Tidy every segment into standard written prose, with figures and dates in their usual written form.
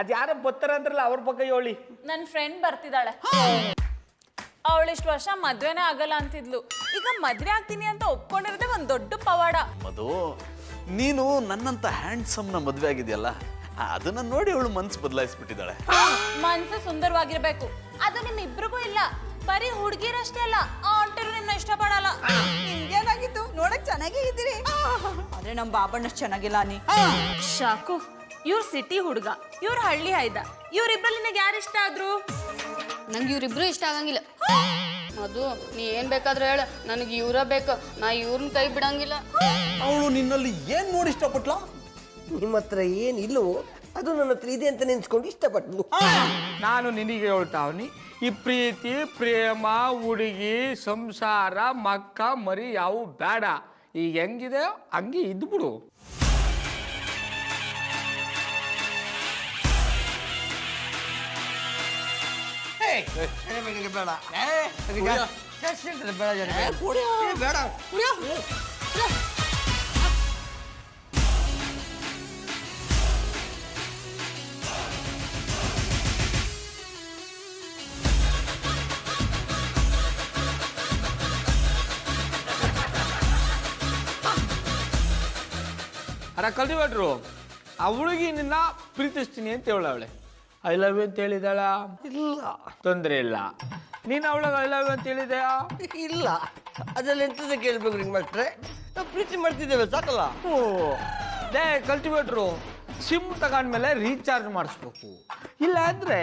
ಅದ್ಯಾರೋ ಬರ್ತಾರ ಅಂದ್ರಲ್ಲ ಅವ್ರ ಬಗ್ಗೆ ಹೇಳಿ. ನನ್ನ ಫ್ರೆಂಡ್ ಬರ್ತಿದ್ದಾಳೆ. ಅವಳಿಷ್ಟು ವರ್ಷ ಮದ್ವೆನೇ ಆಗಲ್ಲ ಅಂತಿದ್ಲು. ಈಗ ಮದ್ವೆ ಆಗ್ತೀನಿ ಅಂತ ಒಪ್ಕೊಂಡಿರೋದೇ ಒಂದ್ ದೊಡ್ಡ ಪವಾಡ. ಮಧು, ನೀನು ನನ್ನಂತ ಹ್ಯಾಂಡ್ಸಮ್ನ ಮದುವೆ ಆಗಿದೆಯಲ್ಲ, ಅದನ್ನ ನೋಡಿ ಅವಳು ಮನ್ಸು ಬದಲಾಯಿಸ್ಬಿಟ್ಟಿದ್ದಾಳೆ. ಮನ್ಸು ಸುಂದರವಾಗಿರ್ಬೇಕು, ಅದು ನಿಮ್ ಇಬ್ರಿಗೂ ಇಲ್ಲ. ಬರೀ ಹುಡುಗಿರಷ್ಟೇ ಅಲ್ಲ, ಆಂಟಿರು ನಿಮ್ನ ಇಷ್ಟಪಡಲ್ಲ. ನಿಮ್ಗೇನಾಗಿತ್ತು? ನೋಡಕ್ ಚೆನ್ನಾಗೇ ಇದ್ದೀರಿ. ಆದ್ರೆ ನಮ್ ಬಾಬಣ್ಣಷ್ಟು ಚೆನ್ನಾಗಿಲ್ಲ ನೀ. ಶಾಕು, ಇವ್ರ ಸಿಟಿ ಹುಡುಗ, ಇವ್ರ ಹಳ್ಳಿ ಹೈದ. ಇವ್ರಿಬ್ರಲ್ಲಿ ನಿನಗೆ ಯಾರು ಇಷ್ಟ ಆದ್ರು? ನಂಗೆ ಇವ್ರಿಬ್ರು ಇಷ್ಟ ಆಗಂಗಿಲ್ಲ. ಅದು ನೀ ಏನ್ ಬೇಕಾದ್ರೂ ಹೇಳ, ನನಗೆ ಇವ್ರ ಬೇಕು. ನಾ ಇವ್ರನ್ನ ಕೈ ಬಿಡಂಗಿಲ್ಲ. ಅವಳು ನಿನ್ನಲ್ಲಿ ಏನ್ ನೋಡಿ ಇಷ್ಟಪಟ್ಲ? ನಿಮ್ಮ ಹತ್ರ ಏನಿಲ್ಲವೋ ಅದು ನನ್ನ ಹತ್ರ ಇದೆ ಅಂತ ನೆನ್ಸ್ಕೊಂಡು ಇಷ್ಟಪಟ್ಲು. ನಾನು ನಿನಗೆ ಹೇಳ್ತಾವ್ನಿ, ಈ ಪ್ರೀತಿ ಪ್ರೇಮ ಹುಡುಗಿ ಸಂಸಾರ ಮಕ್ಕ ಮರಿ ಯಾವು ಬೇಡ. ಈಗ ಹೆಂಗಿದೆ ಹಂಗೆ ಇದ್ಬಿಡು. ಅರ ಕಲ್ತಿಬೇಟ್ರು, ಆ ಹುಡುಗಿ ನಿನ್ನ ಪ್ರೀತಿಸ್ತೀನಿ ಅಂತ ಹೇಳವಳೆ. ಐ ಲವ್ ಯು ಅಂತ ಹೇಳಿದಾಳ? ಇಲ್ಲ. ತೊಂದರೆ ಇಲ್ಲ. ನೀನು ಅವಳಿಗೆ ಐ ಲವ್ ಯು ಅಂತ ಹೇಳಿದೆಯಾ? ಇಲ್ಲ. ಅದೆಲ್ಲ ಎಂತದ ಕೇಳ್ಬೇಕು ನಿಂಗೆ ಮಾಸ್ಟ್ರೆ? ನಾವು ಪ್ರೀತಿ ಮಾಡ್ತಿದ್ದೇವೆ ಸಾಕಲ್ಲ. ಓ ದೇ ಕಲ್ತಿಬೇಟ್ರು, ಸಿಮ್ ತಗೊಂಡ್ಮೇಲೆ ರೀಚಾರ್ಜ್ ಮಾಡಿಸ್ಬೇಕು. ಇಲ್ಲ ಅಂದರೆ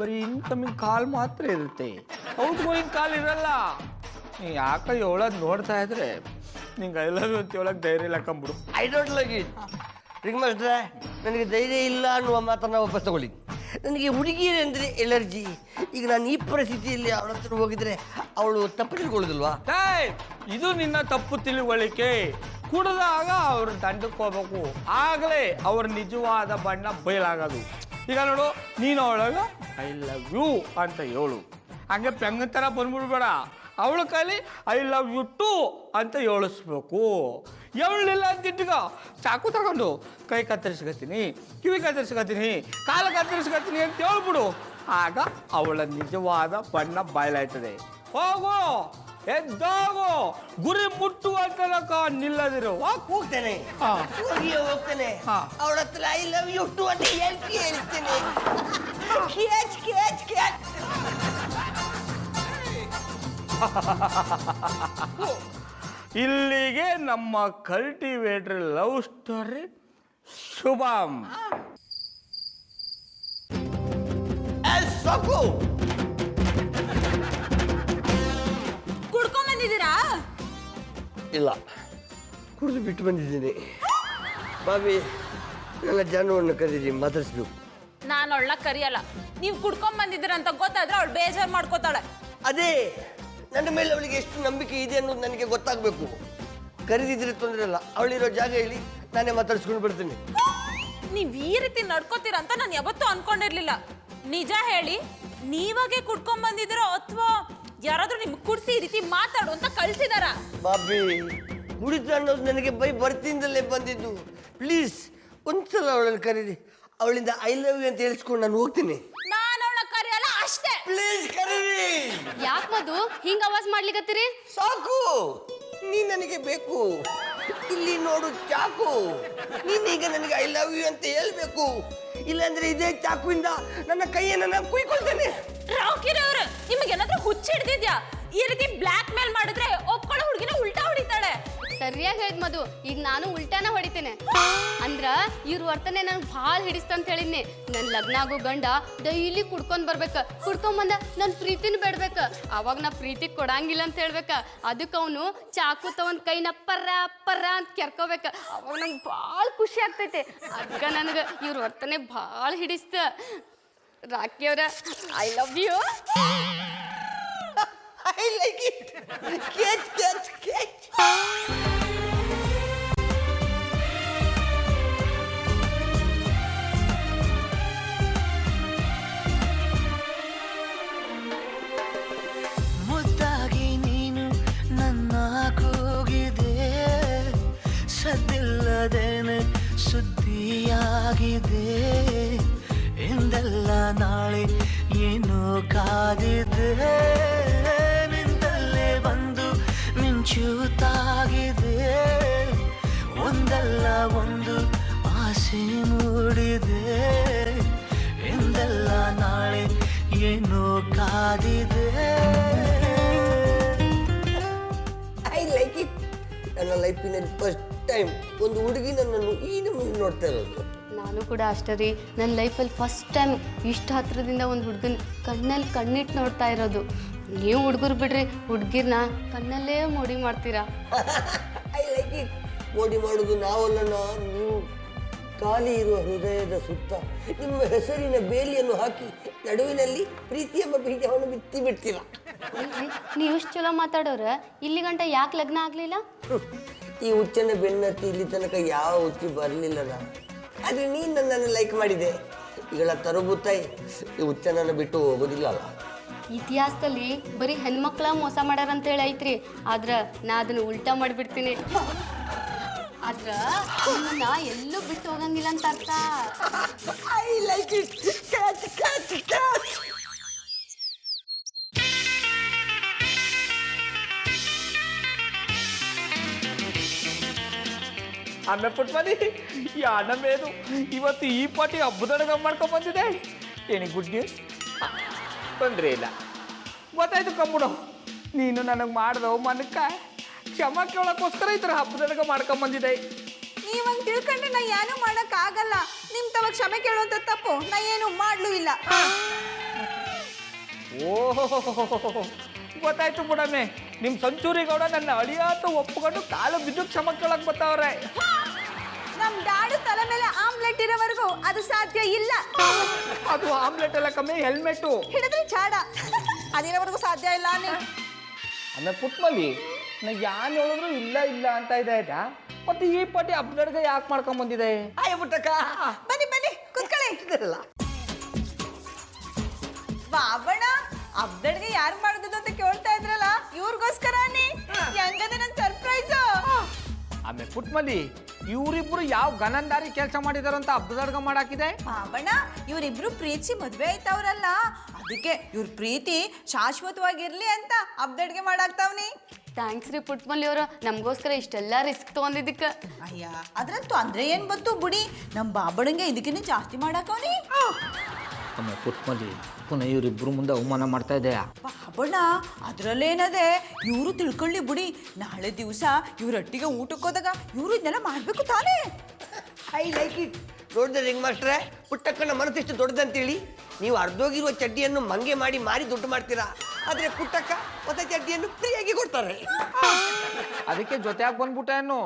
ಬರೀ ಇನ್ಕಮಿಂಗ್ ಕಾಲ್ ಮಾತ್ರ ಇರುತ್ತೆ, ಔಟ್ ಗೋಯಿಂಗ್ ಕಾಲ್ ಇರಲ್ಲ. ನೀ ಯಾಕೆ ಹೇಳೋದು ನೋಡ್ತಾ ಇದ್ರೆ ನಿಂಗೆ ಐ ಲವ್ ಯು ಅಂತ ಹೇಳೋಕೆ ಧೈರ್ಯ ಇಲ್ಲ ಕಂಬಿಡು. I don't like it. Ring ಮಾಸ್ಟ್ರೆ, ನನಗೆ ಧೈರ್ಯ ಇಲ್ಲ ಅನ್ನುವ ಮಾತನ್ನು ವಾಪಸ್ ತಗೊಳ್ಳಿ. ನನಗೆ ಹುಡುಗಿಯರು ಅಂದರೆ ಎಲರ್ಜಿ. ಈಗ ನಾನು ಈ ಪರಿಸ್ಥಿತಿಯಲ್ಲಿ ಅವಳ ಹತ್ರ ಹೋಗಿದ್ರೆ ಅವಳು ತಪ್ಪು ತಿಳ್ಕೊಳ್ಳೋದಿಲ್ವಾ? ಇದು ನಿನ್ನ ತಪ್ಪು ತಿಳುವಳಿಕೆ. ಕುಡಿದಾಗ ಅವ್ರ ದಂಡಕ್ಕೆ ಹೋಗ್ಬೇಕು, ಆಗಲೇ ಅವ್ರ ನಿಜವಾದ ಬಣ್ಣ ಬಯಲಾಗೋದು. ಈಗ ನೋಡು, ನೀನು ಅವಳಾಗ ಐ ಲವ್ ಯು ಅಂತ ಹೇಳು, ಹಂಗೆ ಪೆಂಗನ್ ಥರ ಬಂದ್ಬಿಡ್ಬೇಡ. ಅವಳ ಕೈಲಿ ಐ ಲವ್ ಯು ಟು ಅಂತ ಹೇಳಿಸ್ಬೇಕು. ಹೇಳಲಿಲ್ಲ ಅಂತಿಟ್ಗ ಚಾಕು ತಗೊಂಡು ಕೈ ಕತ್ತರಿಸ್ಕೊತೀನಿ, ಕಿವಿ ಕತ್ತರಿಸ್ಕೊತೀನಿ, ಕಾಲು ಕತ್ತರಿಸ್ಕೊತೀನಿ ಅಂತ ಹೇಳ್ಬಿಡು. ಆಗ ಅವಳ ನಿಜವಾದ ಬಣ್ಣ ಬಯಲಾಯ್ತದೆ. ಹೋಗು, ಎದ್ದೋಗು, ಗುರಿ ಮುಟ್ಟುವ ತನಕ ನಿಲ್ಲದಿರು. ಹೋಗ್ತೇನೆ, ಹೋಗ್ತೇನೆ. ಅವಳ ಹತ್ರ ಐ ಲವ್ ಯು ಟು ಅಂತ ಹೇಳ್ತೇನೆ. ಇಲ್ಲಿಗೆ ನಮ್ಮ ಕಲ್ಟಿವೇಟರ್ ಲವ್ ಸ್ಟೋರಿ ಶುಭಂ. ಕುಡ್ಕೊಂಡ್ ಬಂದಿದ್ದೀರಾ? ಇಲ್ಲ, ಕುಡಿದು ಬಿಟ್ಟು ಬಂದಿದ್ದೀನಿ. ಬಾಬಿ, ನನ್ನ ಜಾನುವನ್ನು ಕರೀರಿ, ಮಾತಾಡಿಸ್ಬೇಕು. ನಾನು ಅವಳ ಕರಿಯಲ್ಲ. ನೀವು ಕುಡ್ಕೊಂಡ್ ಬಂದಿದ್ದೀರ ಅಂತ ಗೊತ್ತಾದ್ರೆ ಅವಳು ಬೇಜಾರು ಮಾಡ್ಕೋತಾಳೆ. ಅದೇ, ನನ್ನ ಮೇಲೆ ಅವಳಿಗೆ ಎಷ್ಟು ನಂಬಿಕೆ ಇದೆ ಅನ್ನೋದು ನನಗೆ ಗೊತ್ತಾಗಬೇಕು. ಕರೀದಿದ್ರೆ ತೊಂದರೆ ಇಲ್ಲ, ಅವಳಿರೋ ಜಾಗ ಹೇಳಿ, ನಾನೇ ಮಾತಾಡಿಸ್ಕೊಂಡು ಬರ್ತೀನಿ. ನೀವ್ ಈ ರೀತಿ ನಡ್ಕೋತೀರ ಅಂತ ನಾನು ಯಾವತ್ತೂ ಅನ್ಕೊಂಡಿರ್ಲಿಲ್ಲ. ನಿಜ ಹೇಳಿ, ನೀವಾಗೆ ಕುಡ್ಕೊಂಡ್ ಬಂದಿದ್ದೀರೋ ಅಥವಾ ಯಾರಾದ್ರೂ ನಿಮ್ಗೆ ಕುಡ್ಸಿ ಈ ರೀತಿ ಮಾತಾಡು ಅಂತ ಕಳ್ಸಿದಾರ? ಬಾಬಿ, ಕುಡಿತ ಅನ್ನೋದು ನನಗೆ ಬರ್ತಿಂದಲೇ ಬಂದಿದ್ದು. ಪ್ಲೀಸ್ ಒಂದ್ಸಲ ಅವಳನ್ನು ಕರೀರಿ, ಅವಳಿಂದ ಐ ಲವ್ ಯು ಅಂತ ಹೇಳಿಸ್ಕೊಂಡು ನಾನು ಹೋಗ್ತೀನಿ. ನಾನು ಅವಳ ಕರೆಯಲ್ಲ ಅಷ್ಟೇ. ಪ್ಲೀಸ್ ಕರೀರಿ. ಯಾಕೆ ಮಧು ಹಿಂಗ ಆವಾಜ್ ಮಾಡ್ಲಿಕತ್ತೀರಿ? ಸಾಕು, ನೀ ನನಗೆ ಬೇಕು. ಇಲ್ಲಿ ನೋಡು ಚಾಕು, ನೀನೀಗ ನನಗೆ ಐ ಲವ್ ಯು ಅಂತ ಹೇಳ್ಬೇಕು. ಇಲ್ಲಾಂದ್ರೆ ಇದೇ ಚಾಕುವಿಂದ ನನ್ನ ಕೈಯನ್ನು ನಾನು ಕುಯ್ಕೊಳ್ತೇನೆ. ರಾಕಿರವ್ರೆ, ನಿಮಗೆ ಏನಾದ್ರೂ ಹುಚ್ಚ ಹಿಡ್ದಿದ್ಯಾ? ಈ ರೀತಿ ಬ್ಲಾಕ್ ಮೇಲ್ ಮಾಡಿದ್ರೆ ಒಪ್ಕೊಳ್ಳೋ ಹುಡುಗಿನ ಉಲ್ಟಾ ಹೊಡಿತಾಳೆ. ಸರಿಯಾಗಿ ಹೇಳಿದ್ ಮಧು, ಈಗ ನಾನು ಉಲ್ಟಾನ ಹೊಡಿತೇನೆ. ಅಂದ್ರ ಇವ್ರ ವರ್ತನೆ ನನ್ಗೆ ಭಾಳ ಹಿಡಿಸ್ತಂತ ಹೇಳಿದ್ನಿ. ನನ್ ಲಗ್ನ ಆಗೋ ಗಂಡ ಡೈಲಿ ಕುಡ್ಕೊಂಡ್ ಬರ್ಬೇಕ, ಕುಡ್ಕೊಂಬಂದ ನನ್ ಪ್ರೀತಿನ ಬೇಡ್ಬೇಕ. ಅವಾಗ ನಾ ಪ್ರೀತಿ ಕೊಡಂಗಿಲ್ಲ ಅಂತ ಹೇಳ್ಬೇಕ. ಅದಕ್ಕೆ ಅವನು ಚಾಕು ತಗೊಂಡ್ ಕೈನ ಪರ್ರ ಪರ್ರ ಅಂತ ಕೆರ್ಕೋಬೇಕ. ಅವಾಗ ನಂಗೆ ಭಾಳ ಖುಷಿ ಆಗ್ತೈತೆ. ಅದಕ್ಕೆ ನನಗೆ ಇವ್ರ ವರ್ತನೆ ಭಾಳ ಹಿಡಿಸ್ತ. ರಾಕಿ ಅವ್ರ, I love you. I like it. Catch. ಮುದ್ದಾಗಿ ನೀನು ನನ್ನ ಕೂಗಿದೆ, ಸದ್ದಿಲ್ಲದೇನೆ ಸುದ್ದಿಯಾಗಿದೆ. ಎಂದೆಲ್ಲ ನಾಳೆ ಏನೋ ಕಾದಿದೆ ನಿಂದಲ್ಲೇ ಬಂದು ಮಿಂಚುತ್ತಾಗಿದೆ ಒಂದಲ್ಲ ಒಂದು ಆಸೆ ಮೂಡಿದೆ ಎಂದೆಲ್ಲ ನಾಳೆ ಏನೋ ಕಾದಿದೆ ಐ ಲೈಕ್ ಇಟ್. ನನ್ನ ಲೈಫಿನಲ್ಲಿ ಫಸ್ಟ್ ಟೈಮ್ ಒಂದು ಹುಡುಗಿ ನನ್ನನ್ನು ಈ ನಮ್ಮನ್ನು ನೋಡ್ತಾ ಇರೋದು. ನಾನು ಕೂಡ ಅಷ್ಟೇ ರೀ, ನನ್ನ ಲೈಫಲ್ಲಿ ಫಸ್ಟ್ ಟೈಮ್ ಇಷ್ಟು ಹತ್ರದಿಂದ ಒಂದು ಹುಡುಗನ ಕಣ್ಣಲ್ಲಿ ಕಣ್ಣಿಟ್ಟು ನೋಡ್ತಾ ಇರೋದು. ನೀವು ಹುಡುಗರು ಬಿಡ್ರಿ, ಹುಡುಗಿರ್ನ ಕಣ್ಣಲ್ಲೇ ಮೋಡಿ ಮಾಡ್ತೀರಾ. I like it. ಮೋಡಿ ಮಾಡೋದು ನಾವಲ್ಲ, ನೀವು ಖಾಲಿ ಇರುವ ಹೃದಯದ ಸುತ್ತ ನಿಮ್ಮ ಹೆಸರಿನ ಬೇಲಿಯನ್ನು ಹಾಕಿ ನಡುವಿನಲ್ಲಿ ಪ್ರೀತಿ ಎಂಬ ಬೀಜವನ್ನು ಬಿತ್ತಿ ಬಿಡ್ತೀರಾ. ನೀವು ಇಷ್ಟು ಚಲೋ ಮಾತಾಡೋರ ಇಲ್ಲಿ ಗಂಟ ಯಾಕೆ ಲಗ್ನ ಆಗಲಿಲ್ಲ? ಈ ಹುಚ್ಚನ ಬೆನ್ನತ್ತಿ ಇಲ್ಲಿ ತನಕ ಯಾವ ಹುಚ್ಚಿ ಬರಲಿಲ್ಲದ. ಆದರೆ ನೀನು ನನ್ನನ್ನು ಲೈಕ್ ಮಾಡಿದೆ. ಈಗಳ ತರಬುತ್ತಾಯಿ ಈ ಹುಚ್ಚನನ್ನು ಬಿಟ್ಟು ಹೋಗೋದಿಲ್ಲ ಅಲ್ಲ. ಇತಿಹಾಸದಲ್ಲಿ ಬರೀ ಹೆಣ್ಮಕ್ಳ ಮೋಸ ಮಾಡ್ಯಾರ ಅಂತ ಹೇಳಿ ಐತ್ರಿ, ಆದ್ರೆ ನಾ ಅದನ್ನ ಉಲ್ಟಾ ಮಾಡಿಬಿಡ್ತೀನಿ. ಆದ್ರ ನಿಮ್ಮನ್ನ ಎಲ್ಲೂ ಬಿಟ್ಟು ಹೋಗಂಗಿಲ್ಲ ಅಂತ ಅರ್ಥ. I like it. Catch catch catch. ಆಮೆ ಪುಟ್ಮನಿ ಯಾನಮೇದು ಇವತ್ತು ಈ ಪಾಟಿ ಹಬ್ಬದೊಳಗ ಮಾಡ್ಕೊಂಡ್ ಬಂದಿದೆ. ಏನಿ ಗುಡ್ ನ್ಯೂಸ್? ತೊಂದರೆ ಇಲ್ಲ, ಗೊತ್ತಾಯ್ತು ಕಂಬುಡು. ನೀನು ನನಗೆ ಮಾಡ್ದವು ಮನಕ್ಕ ಕ್ಷಮ ಕೇಳೋಕ್ಕೋಸ್ಕರ ಈ ಥರ ಹಬ್ಬದೊಳಗ ಮಾಡ್ಕೊಂಡ್ ಬಂದಿದೆ. ನೀವಂಗ್ ತಿಳ್ಕೊಂಡ್ರೆ ನಾ ಏನೂ ಮಾಡಕ್ ಆಗಲ್ಲ. ನಿಮ್ ತವ ಕ್ಷಮೆ ಕೇಳುವಂತ ತಪ್ಪು ನಾ ಏನು ಮಾಡ್ಲೂ ಇಲ್ಲ. ಓಹೋ ಗೊತ್ತಾಯ್ತು ಬಿಡಮ್ಮೆ, ನಿಮ್ಮ ಸಂಚೂರಿ ಗೌಡ ನನ್ನ ಅಳಿಯಾತ ಒಪ್ಪಿಕೊಂಡು ಕಾಲು ಬಿದ್ದು ಕ್ಷಮ ಕೇಳಕ್ ಬರ್ತಾವ್ರೆ. ನಮ್ ದಾಡು ತಲೆ ಮೇಲೆ ಆಮ್ಲೆಟ್ ಇರೋವರೆಗೂ ಅದು ಸಾಧ್ಯ ಇಲ್ಲ. ಅದು ಆಮ್ಲೆಟ್ ಎಲ್ಲ ಕಮ್ಮಿ, ಹೆಲ್ಮೆಟ್ಟು ಹಿಡಿದ್ರೆ ಚಾಡ. ಅದಿರೋವರೆಗೂ ಸಾಧ್ಯ ಇಲ್ಲ. ಆಮೇಲೆ ಪುಟ್ಮಲ್ಲಿ ನಾ ಯಾನ್ ಹೇಳಿದ್ರು ಇಲ್ಲ ಇಲ್ಲ ಅಂತ ಇದೆ ಆಯ್ತಾ. ಮತ್ತೆ ಈ ಪಾಟಿ ಹಬ್ಬದೊಳಗ ಯಾಕೆ ಮಾಡ್ಕೊಂಡ್ ಬಂದಿದೆ? ಆಯ್ ಪುಟ್ಟಕ್ಕ, ಬನ್ನಿ ಬನ್ನಿ ಕೂತ್ಕೊಳ್ಳಿ. ಬಾಬಣ್ಣ ಹಬ್ಬದಡ್ಗೆ ಯಾರು ಮಾಡಿದ್ದು ಅಂತ ಕೇಳ್ತಾ ಇದ್ರಲ್ಲ, ಇವ್ರಿಗೋಸ್ಕರ ಹೆಂಗದ ನನ್ ಸರ್ಪ್ರೈಸ್. ಆಮೇಲೆ ಪುಟ್ಮಲ್ಲಿ ಇವರಿಬ್ರು ಯಾವ ಗನಂದಾರಿ ಕೆಲಸ ಮಾಡಿದಾರಂತ ಹಬ್ಬದೊಳಗ ಮಾಡಾಕಿದೆ? ಬಾಬಣ್ಣ ಇವರಿಬ್ರು ಪ್ರೀತಿ ಮದ್ವೆ ಆಯ್ತವ್ರಲ್ಲ, ಅದಕ್ಕೆ ಇವ್ರ ಪ್ರೀತಿ ಶಾಶ್ವತವಾಗಿರ್ಲಿ ಅಂತ ಹಬ್ಬದಡ್ಗೆ ಮಾಡಾಕ್ತಾವ್ನಿ. ಥ್ಯಾಂಕ್ಸ್ ರೀ ಪುಟ್ಮಲ್ಲಿ ಅವರು, ನಮಗೋಸ್ಕರ ಇಷ್ಟೆಲ್ಲ ರಿಸ್ಕ್ ತೊಗೊಂಡಿದ್ದಕ್ಕೆ. ಅಯ್ಯ ಅದ್ರಂತೂ ಅಂದ್ರೆ ಏನ್ ಬಂತು ಬುಡಿ, ನಮ್ ಬಾಬಣ್ಣಂಗೆ ಇದಕ್ಕಿನ್ನ ಜಾಸ್ತಿ ಮಾಡಾಕವ್ನಿ. ಆಮೇಲೆ ಪುಟ್ಮಲ್ಲಿ ಪುನಃ ಇವರಿಬ್ರು ಮುಂದೆ ಅವಮಾನ ಮಾಡ್ತಾ ಇದೆಯಾ? ಬಾಬಣ್ಣ ಅದ್ರಲ್ಲೇನದೆ, ಇವರು ತಿಳ್ಕೊಳ್ಳಿ ಬಿಡಿ. ನಾಳೆ ದಿವಸ ಇವ್ರೊಟ್ಟಿಗೆ ಊಟಕ್ಕೆ ಹೋದಾಗ ಇವರು ಇದನ್ನೆಲ್ಲ ಮಾಡ್ಬೇಕು ತಾನೇ. I like it. ನೋಡಿದ್ರೆ ರಿಂಗ್ ಮಾಸ್ಟ್ರೆ, ಪುಟ್ಟಕ್ಕನ ಮನಸ್ಸಿಷ್ಟು ದೊಡ್ಡದಂತೇಳಿ ನೀವು ಅರ್ಧೋಗಿರುವ ಚಡ್ಡಿಯನ್ನು ಮಂಗೆ ಮಾಡಿ ಮಾರಿ ದುಡ್ಡು ಮಾಡ್ತೀರಾ. ಆದರೆ ಪುಟ್ಟಕ್ಕ ಹೊಸ ಚಡ್ಡಿಯನ್ನು ಫ್ರೀಯಾಗಿ ಕೊಡ್ತಾರೆ. ಅದಕ್ಕೆ ಜೊತೆಯಾಗಿ ಬಂದ್ಬಿಟ್ಟೇನು?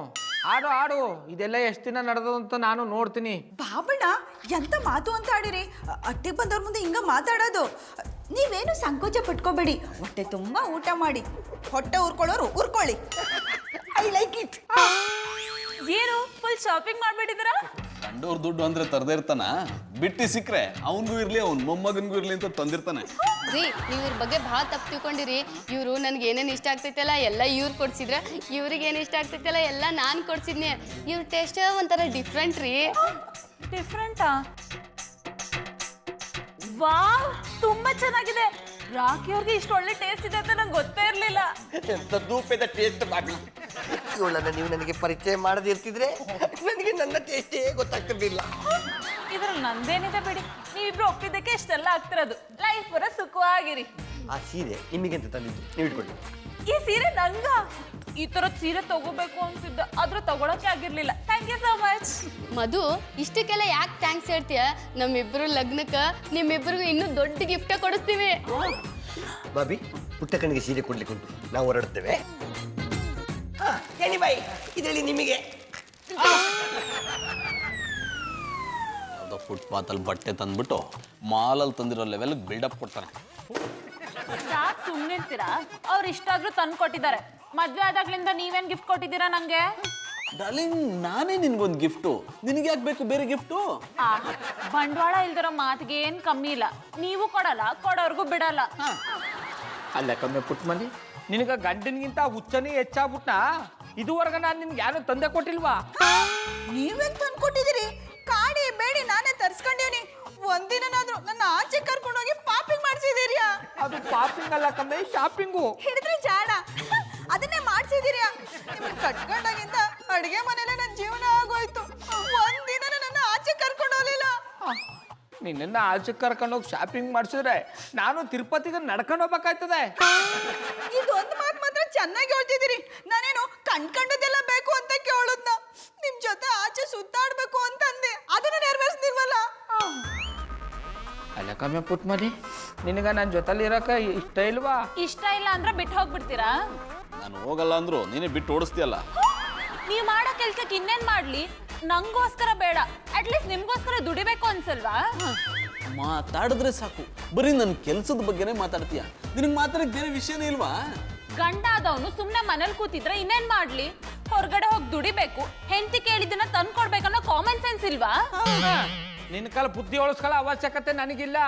ಆಡು ಆಡು, ಇದೆಲ್ಲ ಎಷ್ಟು ದಿನ ನಡೆದಂತ ನಾನು ನೋಡ್ತೀನಿ. ಬಾಬಣ್ಣ ಎಂತ ಮಾತು ಅಂತ ಆಡಿರಿ, ಅಟ್ಟಿಗೆ ಬಂದವ್ರ ಮುಂದೆ ಹಿಂಗ ಮಾತಾಡೋದು. ನೀವೇನು ಸಂಕೋಚ ಪಟ್ಕೋಬೇಡಿ, ಹೊಟ್ಟೆ ತುಂಬಾ ಊಟ ಮಾಡಿ, ಹೊಟ್ಟೆ ಉರ್ಕೊಳ್ಳೋರು ಉರ್ಕೊಳ್ಳಿ. I like it. ಏನು ಫುಲ್ ಶಾಪಿಂಗ್ ಮಾಡ್ಬಿಟ್ಟಿದ್ದೀರಾ? ಕಂಡೋರ್ ದುಡ್ಡು ಅಂದ್ರೆ ತರದೇ ಇರ್ತಾನ, ಬಿಟ್ಟು ಸಿಕ್ರೆ ಅವನಿಗೂ ಇರ್ಲಿ ಅವ್ನ ಮೊಮ್ಮಗನಿಗೂ ಇರ್ಲಿ ಅಂತ ತಂದಿರ್ತಾನೆ. ರೀ ನೀವು ಇವ್ರ ಬಗ್ಗೆ ಭಾಳ ತಪ್ಪು ತಿಳ್ಕೊಂಡಿರಿ. ಇವರು ನನಗೆ ಏನೇನು ಇಷ್ಟ ಆಗ್ತೈತಲ್ಲ ಎಲ್ಲ ಇವ್ರು ಕೊಡ್ಸಿದ್ರೆ, ಇವ್ರಿಗೆ ಏನು ಇಷ್ಟ ಆಗ್ತೈತಲ್ಲ ಎಲ್ಲ ನಾನು ಕೊಡ್ಸಿದ್ನಿ. ಇವ್ರ ಟೇಸ್ಟ್ ಒಂಥರ ಡಿಫ್ರೆಂಟ್ ರೀ. ಡಿಫ್ರೆಂಟಾ? ವಾವ್, ತುಂಬಾ ಚೆನ್ನಾಗಿದೆ. ರಾಕಿ ಅವ್ರಿಗೆ ಇಷ್ಟು ಒಳ್ಳೆ ಟೇಸ್ಟ್ ಇದೆ ಅಂತ ನಂಗೆ ಗೊತ್ತೇ ಇರಲಿಲ್ಲ. ಎಂತ ಧೂಪದ ಟೇಸ್ಟ್ ಬಾಗಿ ಇವಳನ್ನ ನೀವು ನನಗೆ ಪರಿಚಯ ಮಾಡದಿರ್ತಿದ್ರೆ ನನಗೆ ನನ್ನ ಟೇಸ್ಟೇ ಗೊತ್ತಾಗ್ತಿರ್ಲಿಲ್ಲ. ಇದ್ರಲ್ಲಿ ನಂದೇನಿದೆ ಬಿಡಿ, ನೀವಿಬ್ರು ಒಪ್ಪಿದ್ದಕ್ಕೆ ಇಷ್ಟೆಲ್ಲ ಆಗ್ತಿರೋದು. ಲೈಫ್ ಪೂರ ಸುಖವಾಗಿರಿ. ಆ ಸೀರೆ ನಿಮಗೆಂತ ತಂದಿದ್ದು, ನೀವು ಇಟ್ಕೊಳ್ಳಿ. ಈ ಸೀರೆ ನಂಗ? ಈ ತರದ್ ಸೀರೆ ತಗೋಬೇಕು ಅಂತಿದ್ದೆ, ಆದ್ರೆ ತಗೊಳಕ್ಕೆ ಆಗಿರ್ಲಿಲ್ಲ. Thank you so much. Madhu, ಇಷ್ಟಕ್ಕೆಲ್ಲ ಯಾಕೆ ಥ್ಯಾಂಕ್ಸ್ ಹೇಳ್ತೀಯ? ನಮ್ಮಿಬ್ಬರು ಲಗ್ನಕ್ಕೆ ನಿಮ್ಮಿಬ್ಬರಿಗೂ ಇನ್ನೂ ದೊಡ್ಡ ಗಿಫ್ಟ ಕೊಡಿಸ್ತೀವಿ. ಬಾಬಿ, ಪುಟ್ಟಕ್ಕನಿಗೆ ಸೀರೆ ಕೊಡ್ಲಿಕ್ಕೆ ಉಂಟು, ನಾವು ಹೊರಡ್ತೇವೆ. ಬಾಯಿ ಇದರಲ್ಲಿ ನಿಮಗೆ ಯಾವುದೋ ಫುಟ್ಪಾತಲ್ಲಿ ಬಟ್ಟೆ ತಂದ್ಬಿಟ್ಟು ಮಾಲಲ್ಲಿ ತಂದಿರೋ ಲೆವೆಲ್ ಬಿಲ್ಡಪ್ ಕೊಡ್ತಾನೆ. ಸಾಕ್ ಸುಮ್ಮನಿರ್ತೀರಾ? ಅವ್ರು ಇಷ್ಟಾದ್ರೂ ತಂದು ಕೊಟ್ಟಿದ್ದಾರೆ. ಮದ್ವೆ ಆದಾಗ್ಲಿಂದ ನೀವೇನ್ ಗಿಫ್ಟ್ ಕೊಟ್ಟಿದ್ದೀರಾ ನಂಗೆ? ಡಾರ್ಲಿಂಗ್, ನಾನೇ ನಿನ್ಗೊಂದು ಗಿಫ್ಟು, ನಿನಗೆ ಯಾಕೆ ಬೇಕು ಬೇರೆ ಗಿಫ್ಟು? ಬಂಡವಾಳ ಇಲ್ದಿರೋ ಮಾತಿಗೆ ಏನ್ ಕಮ್ಮಿ ಇಲ್ಲ. ನೀವು ಕೊಡಲ್ಲ, ಕೊಡೋರ್ಗೂ ಬಿಡಲ್ಲ. ಅಲ್ಲ ಕಮ್ಮಿ ಪುಟ್ಮಲ್ಲಿ, ನಿನಗ ಗಂಡನಿಗಿಂತ ಹುಚ್ಚನೇ ಹೆಚ್ಚಾಗ್ಬಿಟ್ನಾ? ಇದುವರೆಗ ನಾನು ನಿನ್ಗೆ ಯಾರು ತಂದೆ ಕೊಟ್ಟಿಲ್ವಾ? ನೀವೆಲ್ಲಿ ತಂದು ಕೊಟ್ಟಿದ್ದೀರಿ? ಕಾಡಿ ಬೇಡಿ ನಾನೇ ತರ್ಸ್ಕೊಂಡಿವ್ನಿ. ಒಂದಿನಾದ್ರೂ ನನ್ನ ಆಚೆ ಕರ್ಕೊಂಡೋಗಿ ಪಾಪಿಂಗ್ ಮಾಡ್ಸಿದೀರ್ಯಾ? ಅದು ಪಾಪಿಂಗ್ ಅಲ್ಲ ಕಮ್ಮಿ, ಶಾಪಿಂಗು. ಹಿಡಿದ್ರೆ ಜಾಡ, ಅದನ್ನೇ ಮಾಡ್ಸಿದೀರ್ಯಾ? ನಿಮ್ಮನ್ನ ಕಟ್ಕೊಂಡಾಗಿಂದ ಅಡಿಗೆ ಮನೇಲೆ ನನ್ನ ಜೀವನ ಆಗೋಯ್ತು. ಒಂದಿನ ನನ್ನ ಆಚೆ ಕರ್ಕೊಂಡು ಹೋಗ್ಲಿಲ್ಲ. ನಿನ್ನ ಆಚೆ ಕರ್ಕೊಂಡೋಗಿ ಶಾಪಿಂಗ್ ಮಾಡಿಸಿದ್ರೆ ನಾನು ತಿರುಪತಿಗೆ ನಡ್ಕೊಂಡು ಹೋಗ್ಬೇಕಾಯ್ತದೆ. ಇದೊಂದು ಮಾತು ಮಾತ್ರ ಚೆನ್ನಾಗಿ ಹೇಳ್ತಿದ್ದೀರಿ. ನಾನೇನು ಕಣ್ಕಂಡದೆಲ್ಲ ಬೇಕು ಅಂತ ಕೇಳೋದ್ನ, ನಿಮ್ ಜೊತೆ ಆಚೆ ಸುತ್ತಾಡ್ಬೇಕು ಅಂತಂದೆ, ಅದನ್ನು ನೆರವೇರಿಸ್ತಿಲ್ವಲ್ಲ. ಅಲ್ಲ ಕಮ್ಮಿ ಪುಟ್ಮನಿ, ನಿನಗ ನನ್ನ ಜೊತೆಲಿ ಇರಕ ಇಷ್ಟ ಇಲ್ವಾ? ಇಷ್ಟ ಇಲ್ಲ ಅಂದ್ರೆ ಬಿಟ್ಟು ಹೋಗ್ಬಿಡ್ತೀರಾ? ನಾನು ಹೋಗಲ್ಲ ಅಂದ್ರು ನೀನೇ ಬಿಟ್ಟು ಓಡಿಸ್ತೀಯಲ್ಲ. ನೀವ್ ಮಾಡೋ ಕೆಲ್ಸಕ್ಕೆ ಇನ್ನೇನ್ ಮಾಡ್ಲಿ? ನಂಗೋಸ್ಕರ ಬೇಡ, ಅಟ್ಲೀಸ್ಟ್ ನಿಮ್ಗೋಸ್ಕರ ದುಡಿಬೇಕು ಅನ್ಸಲ್ವಾ? ಮಾತಾಡಿದ್ರೆ ಸಾಕು, ಬರೀ ನನ್ನ ಕೆಲಸದ ಬಗ್ಗೆನೇ ಮಾತಾಡ್ತೀಯ. ನಿನಗೆ ಮಾತಾಡಕ್ಕೆ ಬೇರೆ ವಿಷಯನೇ ಇಲ್ವಾ? ಗಂಡ ಆದವನು ಸುಮ್ನೆ ಮನೇಲಿ ಕೂತಿದ್ರೆ ಇನ್ನೇನ್ ಮಾಡ್ಲಿ? ಹೊರಗಡೆ ಹೋಗಿ ದುಡಿಬೇಕು, ಹೆಂಡತಿ ಕೇಳಿದ್ದನ್ನ ತಂದ್ಕೊಡ್ಬೇಕನ್ನೋ ಕಾಮನ್ ಸೆನ್ಸ್ ಇಲ್ವಾ? ನಿನ್ನ ಕಾಲ ಬುದ್ಧಿ ಉಳಿಸ್ಕೊಳ್ಳೋ ಅವಶ್ಯಕತೆ ನನಗಿಲ್ಲ.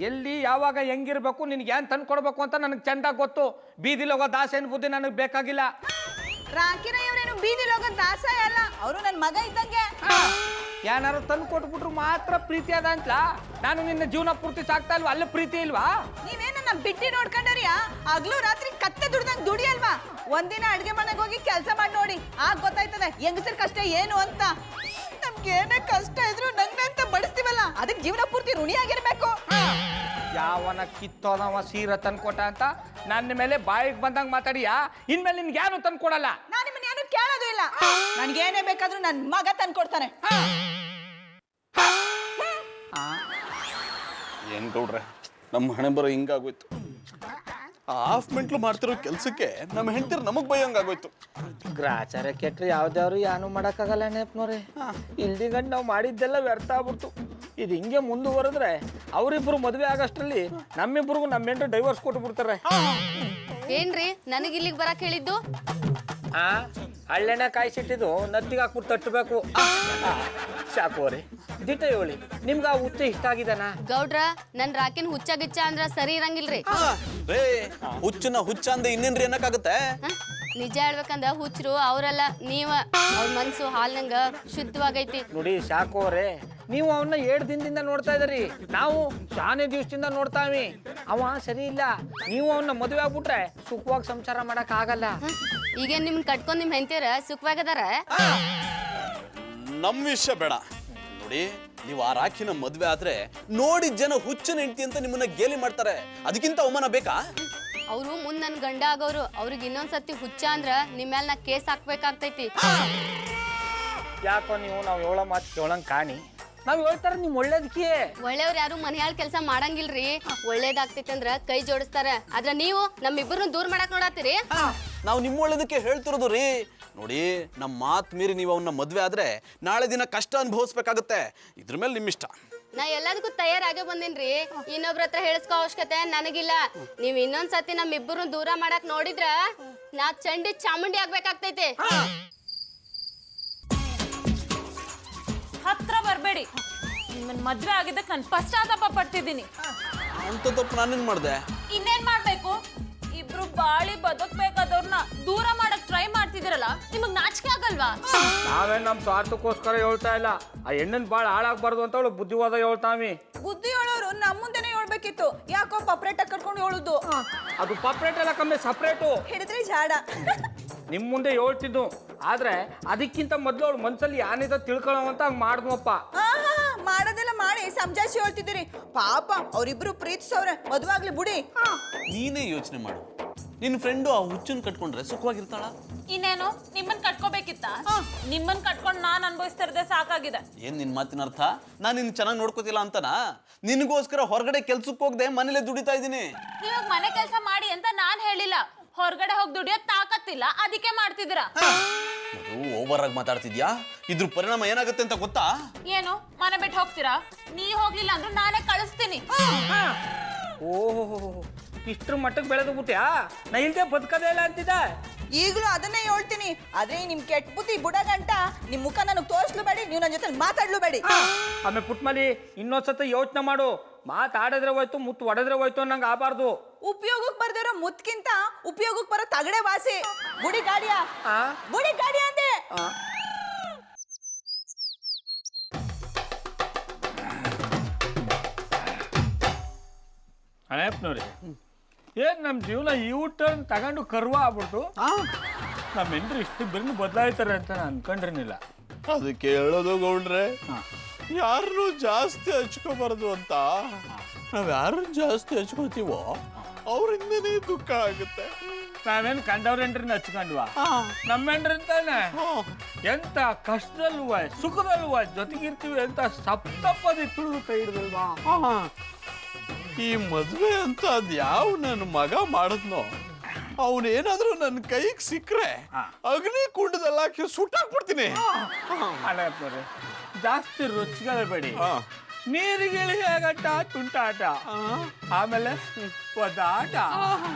ಎಲ್ಲಿ ಯಾವಾಗ ಹೆಂಗಿರ್ಬೇಕು, ನಿನ್ಗೆ ಏನ್ ತಂದು ಕೊಡ್ಬೇಕು ಅಂತ ನನಗೆ ಚಂದಾಗಿ ಗೊತ್ತು. ಬೀದಿಲಿ ಹೋಗೋ ದಾಸೇನು ಬುದ್ಧಿ ನನಗೆ ಬೇಕಾಗಿಲ್ಲ. ರಾಕಿರಯ್ಯವ್ರೇನು ಬೀದಿಲಿ ಹೋಗೋ ದಾಸಾಯ ಅಲ್ಲ, ಅವರು ನನ್ನ ಮಗ ಇದ್ದಂಗೆ. ಏನಾರು ತಂದು ಕೊಟ್ಬಿಟ್ರು ಮಾತ್ರ ಪ್ರೀತಿ ಅದ ಅಂತಲಾ? ನಾನು ನಿನ್ನ ಜೀವನ ಪೂರ್ತಿ ಸಾಕ್ತಾ ಇಲ್ವಾ? ಅಲ್ಲೇ ಪ್ರೀತಿ ಇಲ್ವಾ? ನೀವೇನ ಬಿಟ್ಟಿ ನೋಡ್ಕೊಂಡರಿಯಾ? ಹಗ್ಲು ರಾತ್ರಿ ಕತ್ತೆ ದುಡ್ದಂಗ್ ದುಡಿಯಲ್ವಾ? ಒಂದಿನ ಅಡ್ಗೆ ಮನೆಗೆ ಹೋಗಿ ಕೆಲಸ ಮಾಡಿ ನೋಡಿ, ಆಗ ಗೊತ್ತಾಯ್ತದೆ ಹೆಂಗಸರ ಕಷ್ಟ ಏನು ಅಂತ. ನಮ್ಗೆ ಏನೇ ಕಷ್ಟ ಇದ್ರು ನಂಗಂತ ಬಡಿಸ್ತೀವಲ್ಲ, ಅದಕ್ಕೆ ಜೀವನ ಪೂರ್ತಿ ಋಣಿಯಾಗಿರ್ಬೇಕು. ಯಾವನ ಕಿತ್ತೋದವ ಸೀರೆ ತಂದ್ಕೊಟ್ಟ ಅಂತ ನನ್ನ ಮೇಲೆ ಬಾಯಿಗೆ ಬಂದಂಗೆ ಮಾತಾಡಿಯಾ? ಇನ್ಮೇಲೆ ನಿನ್ಗೆ ಯಾರು ತಂದ್ಕೊಡಲ್ಲ. ನಾನು ನಿಮ್ಮನ್ನ ಏನು ಕೇಳೋದು ಇಲ್ಲ. ನನ್ಗೇನೇ ಬೇಕಾದ್ರೂ ನನ್ನ ಮಗ ತಂದ್ಕೊಡ್ತಾನೆ. ಏನ್ ಗೌಡ್ರೆ, ನಮ್ಮ ಹಣೆ ಬರೋ ಹಿಂಗಾಗೋಯ್ತು. ಹಾಫ್ ಮೆಂಟ್ಲು ಮಾಡ್ತಿರೋ ಕೆಲ್ಸಕ್ಕೆ ನಮ್ಮ ಹೆಂಡತಿರು ನಮಗ್ ಬೈಯಂಗಾಗೋಯ್ತು. ಗ್ರಾಚಾರ ಕೆಟ್ರೆ ಯಾವ್ದಾದ್ರು ಏನು ಮಾಡೋಕ್ಕಾಗಲ್ಲ ನೆಪ್ನವ್ರೆ. ಇಲ್ದಿ ಗಂಡು ನಾವು ಮಾಡಿದ್ದೆಲ್ಲ ವ್ಯರ್ಥ ಆಗ್ಬಿಡ್ತು. ಇದು ಹಿಂಗೆ ಮುಂದುವರೆದ್ರೆ ಅವರಿಬ್ರು ಮದುವೆ ಆಗಷ್ಟರಲ್ಲಿ ನಮ್ಮಿಬ್ರಿಗೂ ನಮ್ಮ ಹೆಂಡ್ರು ಡೈವರ್ಸ್ ಕೊಟ್ಬಿಡ್ತಾರೆ. ಏನ್ರಿ ನನಗೆ ಇಲ್ಲಿಗೆ ಬರಕ್ ಹೇಳಿದ್ದು? ಹಳ್ಳೆಣ್ಣೆ ಕಾಯಿಸಿಟ್ಟಿದ್ದು ನತ್ತಿಗೆ ಹಾಕ್ಬಿಟ್ಟು ತಟ್ಟಬೇಕು. ಸಾಕೋರಿ ದಿಟ ಹೇಳಿ, ನಿಮ್ಗೆ ಆ ಹುಚ್ಚ ಇಷ್ಟ ಆಗಿದಾನ? ಗೌಡ್ರ, ನನ್ ರಾಕಿನ್ ಹುಚ್ಚ ಗಿಚ್ಚ ಅಂದ್ರ ಸರಿ ಇರಂಗಿಲ್ರಿ. ರೇ, ಹುಚ್ಚನ ಹುಚ್ಚ ಅಂದೆ ಇನ್ನೇನ್ರಿ ಅನ್ನಕ್ಕಾಗತ್ತೆ? ನಿಜ ಹೇಳ್ಬೇಕಂದ್ರ ಹುಚ್ಚರು ಅವ್ರಲ್ಲ, ನೀವ. ಅವ್ರ ಮನ್ಸು ಹಾಲ್ನಂಗ ಶುದ್ಧವಾಗೈತಿ. ನೋಡಿ ಸಾಕೋರೆ, ನೀವು ಅವನ್ನ 7 ದಿನದಿಂದ ನೋಡ್ತಾ ಇದ್ದೀರಿ, ನಾವು ಶಾನೆ ದಿವಸದಿಂದ ನೋಡ್ತಾವಿ. ಅವ ಸರಿ ಇಲ್ಲ. ನೀವು ಅವನ್ನ ಮದುವೆ ಆಗ್ಬಿಟ್ರೆ ಸುಖವಾಗಿ ಸಂಸಾರ ಮಾಡಕ್ ಆಗಲ್ಲ. ಈಗೇನ್ ನಿಮ್ ಕಟ್ಕೊಂಡ್ ನಿಮ್ ಹೆಂಡ್ತಿಯರ ಸುಖವಾಗದಾರ? ನಮ್ ವಿಷಯ ಬೇಡ. ನೋಡಿ, ನೀವು ಆ ರಾಖಿನ ಮದ್ವೆ ಆದ್ರೆ ನೋಡಿದ ಜನ ಹುಚ್ಚನ ಹೆಂಡತಿ ಅಂತ ನಿಮ್ಮನ್ನ ಗೇಲಿ ಮಾಡ್ತಾರೆ. ಅದಕ್ಕಿಂತ ಅವಮಾನ ಬೇಕಾ? ಅವ್ರು ಮುಂದ್ ನನ್ ಗಂಡ ಆಗೋರು. ಅವ್ರಿಗೆ ಇನ್ನೊಂದ್ಸತಿ ಹುಚ್ಚ ಅಂದ್ರ ನಿಮ್ ಮೇಲೆ ನಾ ಕೇಸ್ ಹಾಕ್ಬೇಕಾಗ್ತೈತಿ. ಯಾಕೋ ನೀವು ನಾವು ಹೇಳೋ ಮಾತು ಕೇಳಂಗ್ ಕಾಣಿ. ನಾವ್ ಹೇಳ್ತಾರ ನಿಮ್ ಒಳ್ಳೇದಕ್ಕೆ. ಒಳ್ಳೆಯವ್ರು ಯಾರು ಮನೆಯಾಳ ಕೆಲಸ ಮಾಡಂಗಿಲ್ರಿ. ಒಳ್ಳೇದಾಗ್ತೈತಿ ಅಂದ್ರ ಕೈ ಜೋಡಿಸ್ತಾರ. ಆದ್ರ ನೀವು ನಮ್ಮಿಬ್ಬರನ್ನ ದೂರ ಮಾಡಕ್ ನೋಡತ್ತೀರಿ. ನಾವು ನಿಮ್ಮ ಒಳ್ಳೇದಕ್ಕೆ ಹೇಳ್ತಿರೋದು ರೀ. ನೋಡಿ, ನಮ್ಮ ಮಾತು ಮೀರಿ ನೀವು ಅವನ್ನ ಮದ್ವೆ ಆದ್ರೆ ನಾಳೆ ದಿನ ಕಷ್ಟ ಅನುಭವಿಸ್ಬೇಕಾಗತ್ತೆ. ಇದ್ರ ಮೇಲೆ ನಿಮ್ಮಿಷ್ಟ. ನಾ ಎಲ್ಲದಕ್ಕೂ ತಯಾರಾಗೇ ಬಂದಿನ್ರಿ. ಇನ್ನೊಬ್ರ ಹತ್ರ ಹೇಳಿಸ್ಕೋ ಅವಶ್ಯಕತೆ ನನಗಿಲ್ಲ. ನೀವ್ ಇನ್ನೊಂದ್ಸತಿ ನಮ್ಮಿಬ್ಬರನ್ನ ದೂರ ಮಾಡಕ್ ನೋಡಿದ್ರ ನಾ ಚಂಡಿ ಚಾಮುಂಡಿ ಆಗ್ಬೇಕಾಗ್ತೈತಿ. ಹತ್ರ ಬರ್ಬೇಡಿ. ನಿಮ್ಮನ್ ಮದ್ವೆ ಆಗಿದ್ದಕ್ಕೆ ನಾನು ಪಶ್ಚಾತ್ತಾಪ ಪಡ್ತಿದ್ದೀನಿ. ಅಂತ ತಪ್ಪು ನಾನೇನ್ ಮಾಡ್ದೆ? ಇನ್ನೇನ್ ಮಾಡ್ಬೇಕು? ಇಬ್ರು ಬಾಳಿ ಬದುಕ್ಬೇಕಾದವ್ರನ್ನ ದೂರ ಮಾಡಕ್ ಟ್ರೈ ಮಾಡ್ತಿದಿರಲ್ಲ, ನಿಮಗ್ ನಾಚಿಕೆ ಆಗಲ್ವಾ? ನಾವೇನ್ ನಮ್ ಸ್ವಾರ್ಥಕ್ಕೋಸ್ಕರ ಹೇಳ್ತಾ ಇಲ್ಲ. ಆ ಹೆಣ್ಣನ್ ಬಾಳ ಹಾಳಾಗ್ಬಾರ್ದು ಅಂತ ಅವಳು ಬುದ್ಧಿವಾದ ಹೇಳ್ತಾವಿ. ಬುದ್ಧಿ ಹೇಳೋರು ನಮ್ಮ ಮುಂದೆನೆ ಹೇಳ್ಬೇಕಿತ್ತು. ಯಾಕೋ ಪಪ್ರೇಟ ಕರ್ಕೊಂಡು ಹೇಳುದು? ಅದು ಪಪ್ರೇಟ್ ಎಲ್ಲ ಕಮ್ಮಿ, ಸಪ್ರೇಟು. ಹಿಡಿದ್ರೆ ಜಾಡ. ನಿಮ್ ಮುಂದೆ ಹೇಳ್ತಿದ್ದು, ಆದ್ರೆ ಅದಕ್ಕಿಂತ ಮೊದ್ಲು ಅವಳು ಮನ್ಸಲ್ಲಿ ಏನಿದೆ ತಿಳ್ಕೊಳ್ಳೋ ಅಂತ ಹಂಗ್ ಮಾಡ್ದಪ್ಪ. ಮಾಡೋದೆಲ್ಲ ಮಾಡಿ ಸಮಜಾಯಿಸಿ ಹೇಳ್ತಿದ್ದೀರಿ. ಪಾಪ ಅವ್ರಿಬ್ರು ಪ್ರೀತಿಸವ್ರೆ, ಮದುವಾಗ್ಲಿ ಬಿಡಿ. ನೀನೇ ಯೋಚನೆ ಮಾಡು. ನಿನ್ನ ಫ್ರೆಂಡು ಆ ಹುಚ್ಚನ್ ಕಟ್ಕೊಂಡ್ರೆ ಸುಖವಾಗಿರ್ತಾಳ? ಇನ್ನೇನು ನಿಮ್ಮನ್ ಕಟ್ಕೋಬೇಕಿತ್ತ? ನಿಮ್ಮನ್ ಕಟ್ಕೊಂಡ್ ನಾನ್ ಅನ್ಭವಿಸ್ತಿರದೆ ಸಾಕಾಗಿದೆ. ಏನ್ ನಿನ್ ಮಾತಿನ ಅರ್ಥ? ನಾನು ನಿನ್ ಚೆನ್ನಾಗಿ ನೋಡ್ಕೋತಿಲ್ಲ ಅಂತನಾ? ನಿನಗೋಸ್ಕರ ಹೊರಗಡೆ ಕೆಲ್ಸಕ್ಕೆ ಹೋಗದೆ ಮನೇಲೆ ದುಡಿತಾ ಇದ್ದೀನಿ. ನೀವಾಗ ಮನೆ ಕೆಲಸ ಮಾಡಿ ಅಂತ ನಾನ್ ಹೇಳಿಲ್ಲ. ಹೊರಗಡೆ ಹೋಗಿ ದುಡಿಯೋದ್ ತಾಕತ್ತಿಲ್ಲ, ಅದಕ್ಕೆ ಮಾಡ್ತಿದ್ದೀರಾ. ಓವರ್ ಆಗಿ ಮಾತಾಡ್ತಿದ್ಯಾ? ಇದ್ರ ಪರಿಣಾಮ ಏನಾಗುತ್ತೆ ಅಂತ ಗೊತ್ತಾ? ಏನು ಮನೆ ಬಿಟ್ಟು ಹೋಗ್ತೀರಾ? ನೀ ಹೋಗ್ಲಿಲ್ಲ ಅಂದ್ರೂ ನಾನೇ ಕಳಿಸ್ತೀನಿ. ಓಹೋ, ಇಷ್ಟ್ರ ಮಟ್ಟಕ್ಕೆ ಬೆಳೆದು ಬಿಟ್ಟ್ಯಾ? ನಾ ಇಲ್ದೆ ಬದುಕದೇ ಇಲ್ಲ ಅಂತಿದ್ದ. ಈಗಲೂ ಅದನ್ನೇ ಹೇಳ್ತೀನಿ. ಆದ್ರೆ ನಿಮ್ ಕೆಟ್ಟ ಬುದ್ಧಿ ಬುಡಗಂಟ ನಿಮ್ ಮುಖ ನನಗೆ ತೋರಿಸ್ಲು ಬೇಡಿ, ನೀವು ನನ್ನ ಜೊತೆ ಮಾತಾಡ್ಲು ಬೇಡಿ. ಆಮೇಲೆ ಪುಟ್ಮಲಿ, ಇನ್ನೊಂದ್ಸತಿ ಯೋಚನೆ ಮಾಡು. ಮಾತಾಡಿದ್ರೆ ಹೋಯ್ತು, ಮುತ್ತು ಹೊಡೆದ್ರೆ ಹೋಯ್ತು ಅನ್ನಂಗೆ ಆಗಬಾರ್ದು. ಉಪಯೋಗಕ್ಕೆ ಬರ್ದಿರೋ ಮುತ್ಕಿಂತ ಉಪಯೋಗಕ್ಕೆ ಬರೋ ತಗಡೆ ವಾಸಿ. ಬುಡಿ ಗಾಡಿಯ ಬುಡಿ ಗಾಡಿ ಅಂದೆ. ಮಾಯಪ್ಪನವ್ರೆ ಏನ್ ನಮ್ಮ ಜೀವನ ಯೂ ಟರ್ನ್ ತಗೊಂಡು ಕರ್ವ ಆಗ್ಬಿಟ್ಟು ನಮ್ಮ ಹೆಂಡ್ರು ಇಷ್ಟು ಬೆನ್ನು ಬದಲಾಯ್ತಾರೆ ಅಂತ ನಾನು ಅನ್ಕೊಂಡಿರ್ಲಿಲ್ಲ. ಅದಕ್ಕೆ ಹೇಳೋದು ಗೌಡ್ರೆ, ಯಾರನ್ನು ಜಾಸ್ತಿ ಹಚ್ಕೋಬಾರ್ದು ಅಂತ. ನಾವ್ ಯಾರನ್ನ ಜಾಸ್ತಿ ಹಚ್ಕೋತೀವೋ ಅವರಿಂದನೇ ದುಃಖ ಆಗುತ್ತೆ. ನಾವೇನು ಕಂಡವ್ರ ಹೆಂಡ್ರನ್ನ ಹಚ್ಕೊಂಡ್ವಾ? ನಮ್ಮ ಹೆಂಡ್ರಂತಾನೆ ಎಂತ ಕಷ್ಟದಲ್ವ ಸುಖದಲ್ವ ಜೊತೆಗಿರ್ತೀವಿ ಅಂತ ಸಪ್ತಪದಿ ತುಳಿದು ಕೈ ಹಿಡ್ದಲ್ವಾ? ಈ ಮದ್ವೆ ಅಂತ ಅದ್ ಯಾವ ನನ್ನ ಮಗ ಮಾಡಿದ್ನೋ ಅವನೇನಾದ್ರೂ ನನ್ನ ಕೈಗೆ ಸಿಕ್ಕರೆ ಅಗ್ನಿ ಕುಂಡದಲ್ಲಿ ಹಾಕಿ ಸುಟ್ಟಾಕ್ಬಿಡ್ತೀನಿ. ಅಲ್ಲಪ್ಪವ್ರೆ ಜಾಸ್ತಿ ರುಚಿಗಳಬೇಡಿ. ನೀರಿಗಿಳಿ ಆಗಟ್ಟ ತುಂಟಾಟ, ಆಮೇಲೆ ಒದ್ದಾಟ,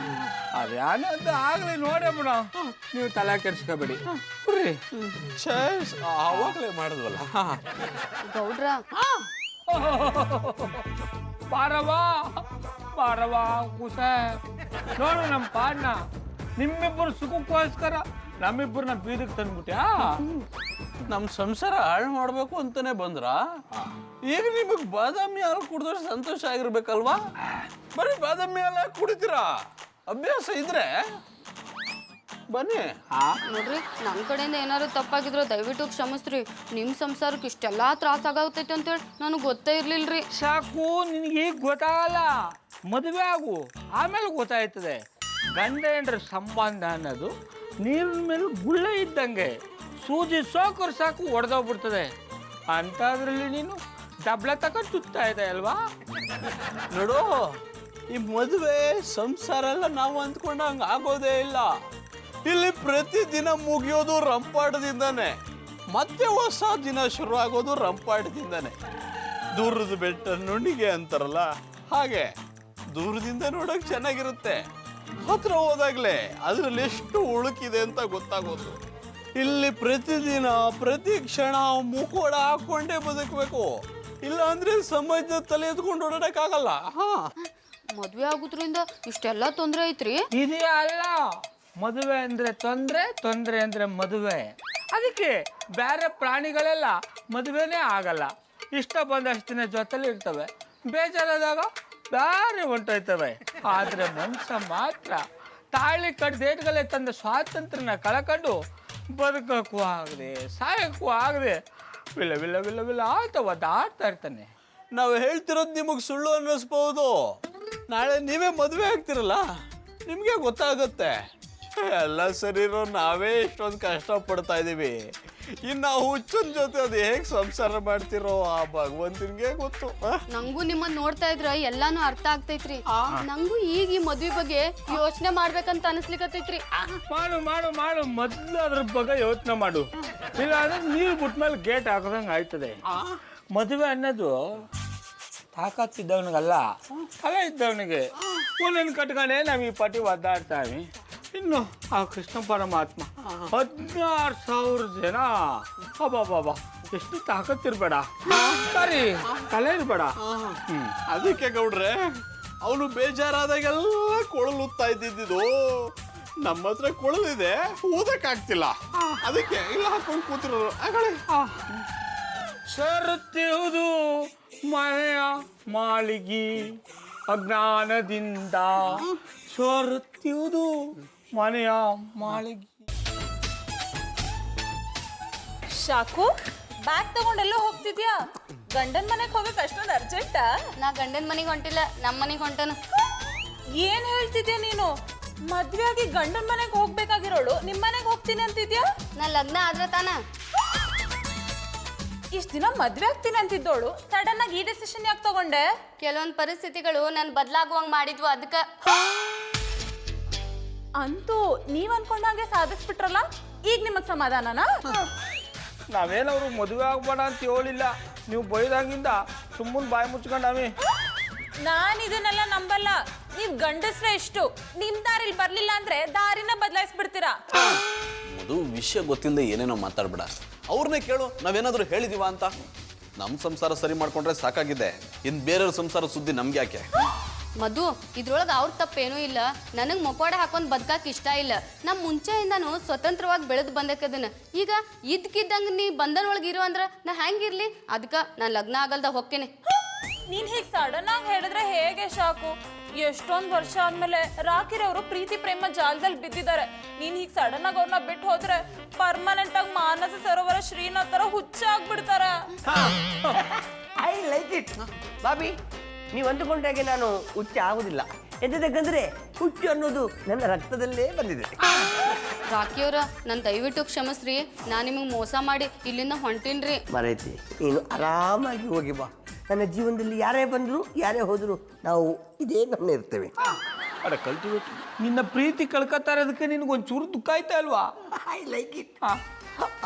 ಅದ್ಯಾನಂತ ಆಗ್ಲಿ ನೋಡೇ ಬಿಡ. ನೀವು ತಲೆ ಕೆಡ್ಸ್ಕೋಬೇಡಿ. ಬರ್ರಿ ಅವಾಗ್ಲೇ ಮಾಡಿದ್ವಲ್ಲ. ಗೌಡ್ರ ಬಾರವಾ ಬಾರವಾ ಕುಸ ನೋಡು ನಮ್ಮ ಪಾಡ್ನ ನಿಮ್ಮಿಬ್ಬರು ಸುಖಕ್ಕೋಸ್ಕರ ನಮ್ಮಿಬ್ಬರನ್ನ ಬೀದಕ್ಕೆ ತಂದ್ಬಿಟ್ಯಾ? ನಮ್ಮ ಸಂಸಾರ ಹಾಳು ಮಾಡ್ಬೇಕು ಅಂತಾನೆ ಬಂದ್ರ? ಈಗ ನಿಮಗ್ ಬಾದಾಮಿ ಹಾಲು ಕುಡಿದ್ರೆ ಸಂತೋಷ ಆಗಿರ್ಬೇಕಲ್ವಾ? ಬರೀ ಬಾದಾಮಿ ಹಾಲು ಕುಡಿತೀರಾ? ಅಭ್ಯಾಸ ಇದ್ರೆ ಬನ್ನಿ. ನೋಡ್ರಿ ನಮ್ ಕಡೆಯಿಂದ ಏನಾದ್ರು ತಪ್ಪಾಗಿದ್ರೆ ದಯವಿಟ್ಟು ಕ್ಷಮಿಸ್ರಿ. ನಿಮ್ ಸಂಸಾರಕ್ಕೆ ಇಷ್ಟೆಲ್ಲ ತ್ರಾಸ ಆಗತೈತೆ ಅಂತೇಳಿ ನನಗೆ ಗೊತ್ತೇ ಇರ್ಲಿಲ್ರಿ. ಸಾಕು, ನಿನಗೆ ಈಗ ಗೊತ್ತಾಗಲ್ಲ. ಮದುವೆ ಆಗು, ಆಮೇಲೆ ಗೊತ್ತಾಯ್ತದೆ. ಗಂಡ ಹೆಂಡ್ರ ಸಂಬಂಧ ಅನ್ನೋದು ನೀರಿನ ಮೇಲೆ ಗುಳ್ಳೆ ಇದ್ದಂಗೆ, ಸೂಜಿ ಸೋಕರು ಸಾಕು ಒಡೆದೋಗ್ಬಿಡ್ತದೆ. ಅಂಥದ್ರಲ್ಲಿ ನೀನು ಡಬ್ಲ ತಕೊಂಡು ಸುತ್ತಾ ಇದೆ ಅಲ್ವಾ? ನೋಡು, ಈ ಮದುವೆ ಸಂಸಾರ ಎಲ್ಲ ನಾವು ಅಂದ್ಕೊಂಡಂಗೆ ಆಗೋದೇ ಇಲ್ಲ. ಇಲ್ಲಿ ಪ್ರತಿದಿನ ಮುಗಿಯೋದು ರಂಪಾಟದಿಂದಾನೆ, ಮತ್ತೆ ಹೊಸ ದಿನ ಶುರು ಆಗೋದು ರಂಪಾಟದಿಂದಾನೆ. ದೂರದ ಬೆಟ್ಟ ನುಣ್ಣಿಗೆ ಅಂತಾರಲ್ಲ ಹಾಗೆ, ದೂರದಿಂದ ನೋಡಕ್ ಚೆನ್ನಾಗಿರುತ್ತೆ, ಹತ್ರ ಹೋದಾಗ್ಲೇ ಅದ್ರಲ್ಲಿ ಎಷ್ಟು ಉಳುಕಿದೆ ಅಂತ ಗೊತ್ತಾಗೋದು. ಇಲ್ಲಿ ಪ್ರತಿದಿನ ಪ್ರತಿ ಕ್ಷಣ ಮುಖೋಡ ಹಾಕೊಂಡೇ ಬದುಕಬೇಕು, ಇಲ್ಲ ಅಂದ್ರೆ ಸಮಾಜದ ತಲೆ ಎತ್ಕೊಂಡು ಓಡಾಡಕ್ಕಾಗಲ್ಲ. ಮದ್ವೆ ಆಗೋದ್ರಿಂದ ಇಷ್ಟೆಲ್ಲ ತೊಂದ್ರೆ ಐತ್ರಿ? ಇದೆಯಾ ಅಲ್ಲ, ಮದುವೆ ಅಂದ್ರೆ ತೊಂದ್ರೆ, ತೊಂದ್ರೆ ಅಂದ್ರೆ ಮದುವೆ. ಅದಕ್ಕೆ ಬೇರೆ ಪ್ರಾಣಿಗಳೆಲ್ಲ ಮದುವೆನೇ ಆಗಲ್ಲ. ಇಷ್ಟ ಬಂದಷ್ಟು ದಿನ ಜೊತೆಲಿ ಇರ್ತವೆ, ಬೇಜಾರಾದಾಗ ಬೇರೆ ಹೊಂಟೋಯ್ತವೆ. ಆದ್ರೆ ಮನುಷ್ಯ ಮಾತ್ರ ತಾಳಿ ಕಡ್ದೇಟ್ಗಳೇ ತಂದ ಸ್ವಾತಂತ್ರ್ಯನ ಕಳ್ಕೊಂಡು ಬದುಕಕ್ಕೂ ಆಗದೆ ಸಾಯಕ್ಕೂ ಆಗದೆ ವಿಲ್ಲ ವಿಲ್ಲ ವಿಲ್ಲ ವಿಲ್ಲ ಅಂತ ಒದ್ದಾಡ್ತಾ ಇರ್ತಾನೆ. ನಾವು ಹೇಳ್ತಿರೋದು ನಿಮಗೆ ಸುಳ್ಳು ಅನ್ನಿಸ್ಬೋದು, ನಾಳೆ ನೀವೇ ಮದುವೆ ಆಗ್ತಿರಲ್ಲ ನಿಮಗೆ ಗೊತ್ತಾಗುತ್ತೆ. ಎಲ್ಲ ಸರಿರೋ, ನಾವೇ ಇಷ್ಟೊಂದು ಕಷ್ಟ ಪಡ್ತಾ ಇದ್ದೀವಿ. ಇನ್ನು ಹುಚ್ಚನ ಜೊತೆ ಅದು ಹೇಗೆ ಸಂಸಾರ ಮಾಡ್ತಿರೋ ಆ ಭಗವಂತನಿಗೆ ಗೊತ್ತು. ನಂಗೂ ನಿಮ್ಮನ್ನ ನೋಡ್ತಾ ಇದ್ರ ಎಲ್ಲಾನು ಅರ್ಥ ಆಗ್ತೈತ್ರಿ. ನಂಗೂ ಈಗ ಈ ಮದ್ವೆ ಬಗ್ಗೆ ಯೋಚನೆ ಮಾಡ್ಬೇಕಂತ ಅನಿಸ್ಲಿಕ್ಕತ್ತೈತ್ರಿ. ಮಾಡು ಮಾಡು ಮಾಡು, ಮೊದಲು ಅದ್ರ ಬಗ್ಗೆ ಯೋಚನೆ ಮಾಡು. ಇಲ್ಲ ಅಂದ್ರೆ ನೀರು ಬಿಟ್ಮೇಲೆ ಗೇಟ್ ಹಾಕೋದಂಗೆ ಆಯ್ತದೆ. ಮದುವೆ ಅನ್ನೋದು ತಾಕತ್ತಿದ್ದವನಿಗಲ್ಲ, ಕಲೆ ಇದ್ದವನಿಗೆ. ಒಂದೊಂದು ಕಟ್ಕೊಂಡೇ ನಾವು ಈ ಪಟ್ಟಿ ಒದ್ದಾಡ್ತಾವೆ. ಇನ್ನು ಆ ಕೃಷ್ಣ ಪರಮಾತ್ಮ 16,000 ಜನ, ಅಬ್ಬಬ್ಬಬ್ಬ, ಎಷ್ಟು ತಾಕತ್ತಿರ್ಬೇಡ, ಸರಿ ಕಲೆ ಇರ್ಬೇಡ. ಅದಕ್ಕೆ ಗೌಡ್ರೆ ಅವನು ಬೇಜಾರಾದಾಗೆಲ್ಲ ಕೊಳಲುತ್ತಾ ಇದ್ದಿದ್ದು. ನಮ್ಮ ಹತ್ರ ಕೊಳಲಿದೆ, ಊದಕ್ಕಾಗ್ತಿಲ್ಲ, ಅದಕ್ಕೆ ಇಲ್ಲ ಹಾಕೊಂಡು ಕೂತಿರೋರು. ಸರುತ್ತಿರುವುದು ಮನೆಯ ಮಾಳಿಗೆ ಅಜ್ಞಾನದಿಂದ, ಸರುತ್ತಿರುವುದು ಮನೆಯ ಮಾಳಿಗೆ. ಶಾಕು, ಬ್ಯಾಗ್ ತಗೊಂಡೆಲ್ಲೋ ಹೋಗ್ತಿದ್ಯಾ? ಗಂಡನ್ ಮನೆಗೆ ಹೋಗಕ್ ಅಷ್ಟೊಂದು ಅರ್ಜೆಂಟಾ? ನಾ ಗಂಡನ ಮನೆಗೆ ಹೊಂಟಿಲ್ಲ, ನಮ್ಮ ಮನೆಗೆ ಹೊಂಟನು. ಏನ್ ಹೇಳ್ತಿದ್ಯಾ ನೀನು? ಮದ್ವೆ ಆಗಿ ಗಂಡನ್ ಮನೆಗೆ ಹೋಗ್ಬೇಕಾಗಿರೋಳು ನಿಮ್ ಮನೆಗೆ ಹೋಗ್ತೀನಿ ಅಂತಿದ್ಯಾ? ನಾ ಲಗ್ನ ಆದ್ರೆ ತಾನ ಇಷ್ಟ ದಿನ ಮದ್ವೆ ಆಗ್ತೀನಿ ಅಂತಿದ್ದೋಳು ಸಡನ್ ಆಗಿ ಈ ಡಿಸಿಷನ್ ಯಾಕೆ ತಗೊಂಡೆ? ಕೆಲವೊಂದು ಪರಿಸ್ಥಿತಿಗಳು ನಾನು ಬದಲಾಗುವಂಗ್ ಮಾಡಿದ್ವು, ಅದಕ್ಕೆ. ಅಂತೂ ನೀವ್ ಅನ್ಕೊಂಡಂಗೆ ಸಾಧಿಸ್ಬಿಟ್ರಲ್ಲ, ಈಗ ನಿಮಗ್ ಸಮಾಧಾನನಾ? ನಾವೇನವ್ರು ಮದುವೆ ಆಗ್ಬೇಡ ಅಂತ ಹೇಳಿಲ್ಲ, ನೀವು ಬೈದಾಗಿಂದ ಸುಮ್ಮನೆ ಬಾಯಿ ಮುಚ್ಕೊಂಡಾವಿ. ನಾನ್ ಇದನ್ನೆಲ್ಲ ನಂಬಲ್ಲ. ನೀವ್ ಗಂಡಸ್ರೆ ಎಷ್ಟು, ನಿಮ್ ದಾರಿಲಿ ಬರ್ಲಿಲ್ಲ ಅಂದ್ರೆ ದಾರಿನ ಬದಲಾಯಿಸ್ಬಿಡ್ತೀರಾ. ಅದು ವಿಷಯ ಗೊತ್ತಿಲ್ಲದೆ ಏನೇನೋ ಮಾತಾಡ್ಬೇಡ. ಅವ್ರನ್ನೇ ಕೇಳು, ನಾವೇನಾದ್ರೂ ಹೇಳಿದೀವ ಅಂತ. ನಮ್ಮ ಸಂಸಾರ ಸರಿ ಮಾಡ್ಕೊಂಡ್ರೆ ಸಾಕಾಗಿದೆ, ಇನ್ನು ಬೇರೆಯವ್ರ ಸಂಸಾರ ಸುದ್ದಿ ನಮ್ಗೆ ಯಾಕೆ? ಮಧು, ಇದ್ರೊಳಗೆ ಅವ್ರ ತಪ್ಪೇನೂ ಇಲ್ಲ. ನನಗೆ ಮೊಕೋಡ ಹಾಕೊಂಡು ಬದುಕಕ್ಕೆ ಇಷ್ಟ ಇಲ್ಲ. ನಮ್ಮ ಮುಂಚೆಯಿಂದನೂ ಸ್ವತಂತ್ರವಾಗಿ ಬೆಳೆದು ಬಂದಕ್ಕದನ್ನ. ಈಗ ಇದ್ಕಿದ್ದಂಗೆ ನೀ ಬಂಧನೊಳಗೆ ಇರು ಅಂದ್ರೆ ನಾ ಹೆಂಗಿರ್ಲಿ? ಅದಕ್ಕೆ ನಾನು ಲಗ್ನ ಆಗಲ್ದ ಹೋಗ್ತೇನೆ. ನೀನ್ ಹೀಗೆ ಸಡನ್ ಆಗಿ ಹೇಳಿದ್ರೆ ಹೇಗೆ ಶಾಕು? ಎಷ್ಟೊಂದ್ ವರ್ಷ ಆದ್ಮೇಲೆ ರಾಕಿರವರು ಪ್ರೀತಿ ಪ್ರೇಮ ಜಾಲದಲ್ಲಿ ಬಿದ್ದಿದ್ದಾರೆ. ನೀನ್ ಹೀಗ್ ಸಡನ್ ಆಗಿ ಅವ್ರನ್ನ ಬಿಟ್ಟು ಹೋದ್ರೆ ಪರ್ಮನೆಂಟ್ ಆಗಿ ಮಾನಸ ಸರೋವರ ಶ್ರೀನಾಥ್ ತರ ಹುಚ್ಚಾಗ್ಬಿಡ್ತಾರೆ. I like it. ಬಾಬಿ, ನೀವು ಅಂದುಕೊಂಡಾಗೆ ನಾನು ಹುಚ್ಚ ಆಗುದಿಲ್ಲ. ಎಂತದಕ್ಕಂದ್ರೆ ಹುಚ್ಚು ಅನ್ನೋದು ನನ್ನ ರಕ್ತದಲ್ಲೇ ಬಂದಿದೆ. ರಾಕಿಯವ್ರ ನನ್ ದಯವಿಟ್ಟು ಕ್ಷಮಿಸ್ರಿ, ನಾ ನಿಮಗೆ ಮೋಸ ಮಾಡಿ ಇಲ್ಲಿಂದ ಹೊಂಟೀನ್ರಿ. ಮರೈತಿ, ನೀನು ಆರಾಮಾಗಿ ಹೋಗಿ ಬಾ. ನನ್ನ ಜೀವನದಲ್ಲಿ ಯಾರೇ ಬಂದ್ರು ಯಾರೇ ಹೋದ್ರು ನಾವು ಇದೇ ನಮ್ಮ ಇರ್ತೇವೆ. ಅಡ ಕಲ್ಟಿವೇಟ್, ನಿನ್ನ ಪ್ರೀತಿ ಕಳ್ಕೊತಾ ಇರೋದಕ್ಕೆ ನಿನಗೊಂಚೂರು ದುಃಖ ಆಯ್ತಾ ಅಲ್ವಾ? I like it.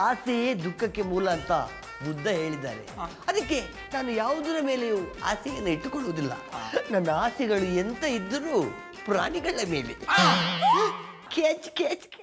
ಆಸೆಯೇ ದುಃಖಕ್ಕೆ ಮೂಲ ಅಂತ ಬುದ್ಧ ಹೇಳಿದ್ದಾರೆ. ಅದಕ್ಕೆ ನಾನು ಯಾವುದರ ಮೇಲೆಯೂ ಆಸೆಯನ್ನು ಇಟ್ಟುಕೊಳ್ಳುವುದಿಲ್ಲ. ನನ್ನ ಆಸೆಗಳು ಎಂತ ಇದ್ದರೂ ಪ್ರಾಣಿಗಳ ಮೇಲೆ. ಕೇಚ್ ಕೇಚ್ ಕೇಚ್.